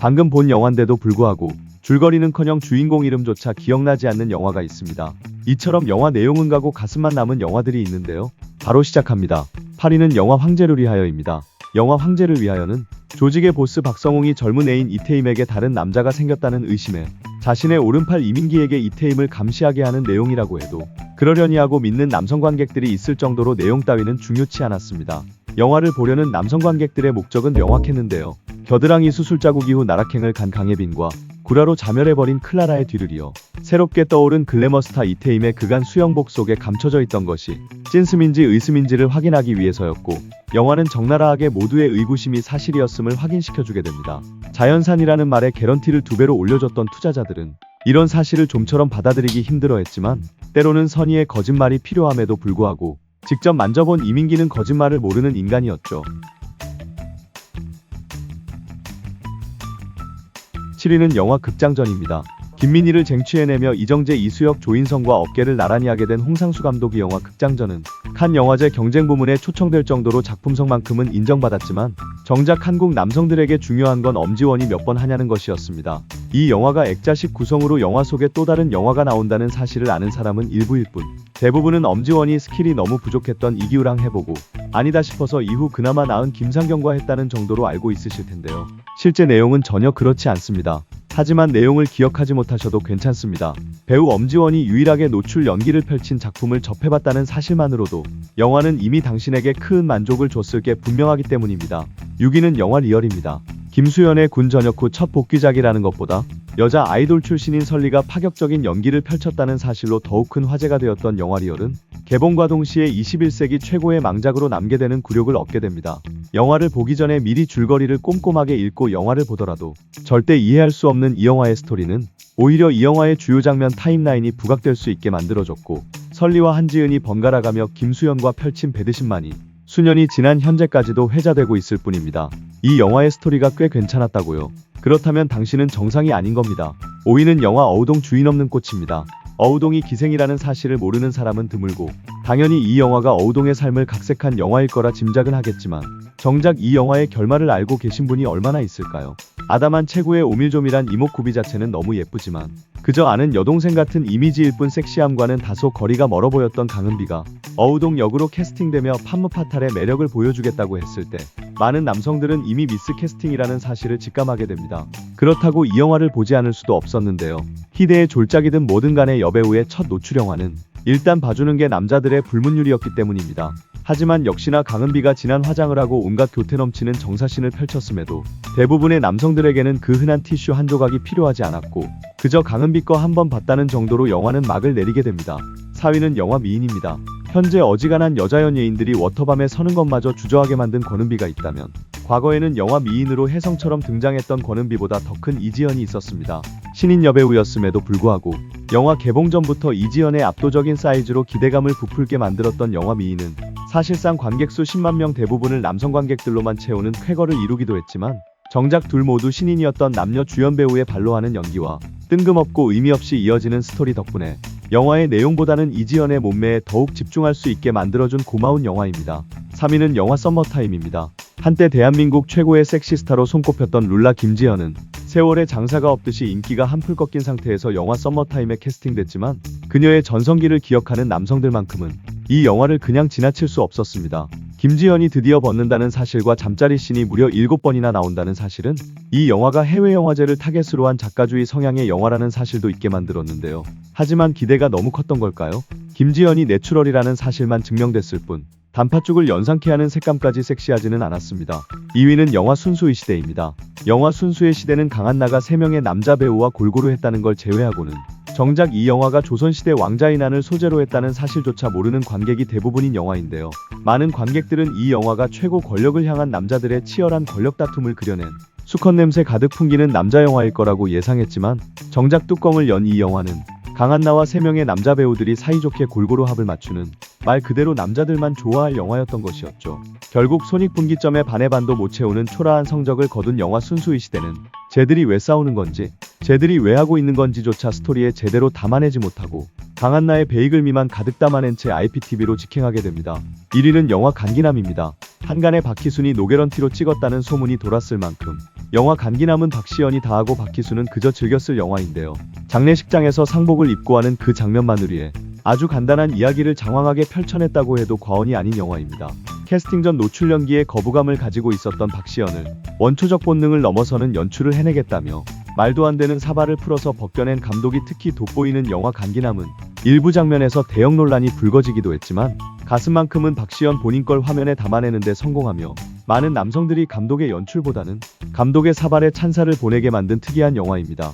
방금 본 영화인데도 불구하고 줄거리는커녕 주인공 이름조차 기억나지 않는 영화가 있습니다. 이처럼 영화 내용은 가고 가슴만 남은 영화들이 있는데요. 바로 시작합니다. 8위는 영화 황제를 위하여입니다. 영화 황제를 위하여는 조직의 보스 박성웅이 젊은 애인 이태임에게 다른 남자가 생겼다는 의심에 자신의 오른팔 이민기에게 이태임을 감시하게 하는 내용이라고 해도 그러려니 하고 믿는 남성 관객들이 있을 정도로 내용 따위는 중요치 않았습니다. 영화를 보려는 남성 관객들의 목적은 명확했는데요. 겨드랑이 수술 자국 이후 나락행을 간 강예빈과 구라로 자멸해버린 클라라의 뒤를 이어 새롭게 떠오른 글래머 스타 이태임의 그간 수영복 속에 감춰져 있던 것이 찐스민지 의스민지를 확인하기 위해서였고, 영화는 적나라하게 모두의 의구심이 사실이었음을 확인시켜주게 됩니다. 자연산이라는 말에 개런티를 2배로 올려줬던 투자자들은 이런 사실을 좀처럼 받아들이기 힘들어했지만 때로는 선의의 거짓말이 필요함에도 불구하고 직접 만져본 이민기는 거짓말을 모르는 인간이었죠. 7위는 영화 극장전입니다. 김민희를 쟁취해내며 이정재, 이수혁, 조인성과 어깨를 나란히 하게 된 홍상수 감독의 영화 극장전은 칸 영화제 경쟁 부문에 초청될 정도로 작품성만큼은 인정받았지만 정작 한국 남성들에게 중요한 건 엄지원이 몇 번 하냐는 것이었습니다. 이 영화가 액자식 구성으로 영화 속에 또 다른 영화가 나온다는 사실을 아는 사람은 일부일 뿐, 대부분은 엄지원이 스킬이 너무 부족했던 이기우랑 해보고 아니다 싶어서 이후 그나마 나은 김상경과 했다는 정도로 알고 있으실 텐데요. 실제 내용은 전혀 그렇지 않습니다. 하지만 내용을 기억하지 못하셔도 괜찮습니다. 배우 엄지원이 유일하게 노출 연기를 펼친 작품을 접해봤다는 사실만으로도 영화는 이미 당신에게 큰 만족을 줬을 게 분명하기 때문입니다. 6위는 영화 리얼입니다. 김수현의 군 전역 후 첫 복귀작이라는 것보다 여자 아이돌 출신인 설리가 파격적인 연기를 펼쳤다는 사실로 더욱 큰 화제가 되었던 영화 리얼은 개봉과 동시에 21세기 최고의 망작으로 남게 되는 굴욕을 얻게 됩니다. 영화를 보기 전에 미리 줄거리를 꼼꼼하게 읽고 영화를 보더라도 절대 이해할 수 없는 이 영화의 스토리는 오히려 이 영화의 주요 장면 타임라인이 부각될 수 있게 만들어졌고, 설리와 한지은이 번갈아가며 김수현과 펼친 배드신만이 수년이 지난 현재까지도 회자되고 있을 뿐입니다. 이 영화의 스토리가 꽤 괜찮았다고요? 그렇다면 당신은 정상이 아닌 겁니다. 5위는 영화 어우동 주인 없는 꽃입니다. 어우동이 기생이라는 사실을 모르는 사람은 드물고 당연히 이 영화가 어우동의 삶을 각색한 영화일 거라 짐작은 하겠지만 정작 이 영화의 결말을 알고 계신 분이 얼마나 있을까요? 아담한 체구의 오밀조밀한 이목구비 자체는 너무 예쁘지만 그저 아는 여동생 같은 이미지일 뿐 섹시함과는 다소 거리가 멀어 보였던 강은비가 어우동 역으로 캐스팅되며 판무파탈의 매력을 보여주겠다고 했을 때 많은 남성들은 이미 미스캐스팅이라는 사실을 직감하게 됩니다. 그렇다고 이 영화를 보지 않을 수도 없었는데요. 희대의 졸작이든 뭐든 간에 여배우의 첫 노출 영화는 일단 봐주는 게 남자들의 불문율이었기 때문입니다. 하지만 역시나 강은비가 진한 화장을 하고 온갖 교태 넘치는 정사신을 펼쳤음에도 대부분의 남성들에게는 그 흔한 티슈 한 조각이 필요하지 않았고 그저 강은비 거 한번 봤다는 정도로 영화는 막을 내리게 됩니다. 4위는 영화 미인입니다. 현재 어지간한 여자 연예인들이 워터밤에 서는 것마저 주저하게 만든 권은비가 있다면 과거에는 영화 미인으로 혜성처럼 등장했던 권은비보다 더 큰 이지연이 있었습니다. 신인 여배우였음에도 불구하고 영화 개봉 전부터 이지연의 압도적인 사이즈로 기대감을 부풀게 만들었던 영화 미인은 사실상 관객수 10만 명 대부분을 남성 관객들로만 채우는 쾌거를 이루기도 했지만 정작 둘 모두 신인이었던 남녀 주연 배우의 발로 하는 연기와 뜬금없고 의미 없이 이어지는 스토리 덕분에 영화의 내용보다는 이지연의 몸매에 더욱 집중할 수 있게 만들어준 고마운 영화입니다. 3위는 영화 썸머타임입니다. 한때 대한민국 최고의 섹시스타로 손꼽혔던 룰라 김지연은 세월의 장사가 없듯이 인기가 한풀 꺾인 상태에서 영화 썸머타임에 캐스팅됐지만 그녀의 전성기를 기억하는 남성들만큼은 이 영화를 그냥 지나칠 수 없었습니다. 김지연이 드디어 벗는다는 사실과 잠자리 씬이 무려 7번이나 나온다는 사실은 이 영화가 해외 영화제를 타겟으로 한 작가주의 성향의 영화라는 사실도 있게 만들었는데요. 하지만 기대가 너무 컸던 걸까요? 김지연이 내추럴이라는 사실만 증명됐을 뿐 단팥죽을 연상케 하는 색감까지 섹시하지는 않았습니다. 2위는 영화 순수의 시대입니다. 영화 순수의 시대는 강한나가 3명의 남자 배우와 골고루 했다는 걸 제외하고는 정작 이 영화가 조선시대 왕자의 난을 소재로 했다는 사실조차 모르는 관객이 대부분인 영화인데요. 많은 관객들은 이 영화가 최고 권력을 향한 남자들의 치열한 권력 다툼을 그려낸 수컷 냄새 가득 풍기는 남자 영화일 거라고 예상했지만 정작 뚜껑을 연 이 영화는 강한나와 3명의 남자 배우들이 사이좋게 골고루 합을 맞추는 말 그대로 남자들만 좋아할 영화였던 것이었죠. 결국 손익분기점에 반의 반도 못 채우는 초라한 성적을 거둔 영화 순수의 시대는 쟤들이 왜 싸우는 건지, 쟤들이 왜 하고 있는 건지조차 스토리에 제대로 담아내지 못하고 강한나의 베이글 미만 가득 담아낸 채 IPTV로 직행하게 됩니다. 1위는 영화 간기남입니다. 한간에 박희순이 노게런티로 찍었다는 소문이 돌았을 만큼 영화 간기남은 박시연이 다하고 박희수는 그저 즐겼을 영화인데요. 장례식장에서 상복을 입고 하는 그 장면만을 위해 아주 간단한 이야기를 장황하게 펼쳐냈다고 해도 과언이 아닌 영화입니다. 캐스팅 전 노출 연기에 거부감을 가지고 있었던 박시연을 원초적 본능을 넘어서는 연출을 해내겠다며 말도 안 되는 사발을 풀어서 벗겨낸 감독이 특히 돋보이는 영화 간기남은 일부 장면에서 대형 논란이 불거지기도 했지만 가슴만큼은 박시연 본인 걸 화면에 담아내는 데 성공하며 많은 남성들이 감독의 연출보다는 감독의 사발에 찬사를 보내게 만든 특이한 영화입니다.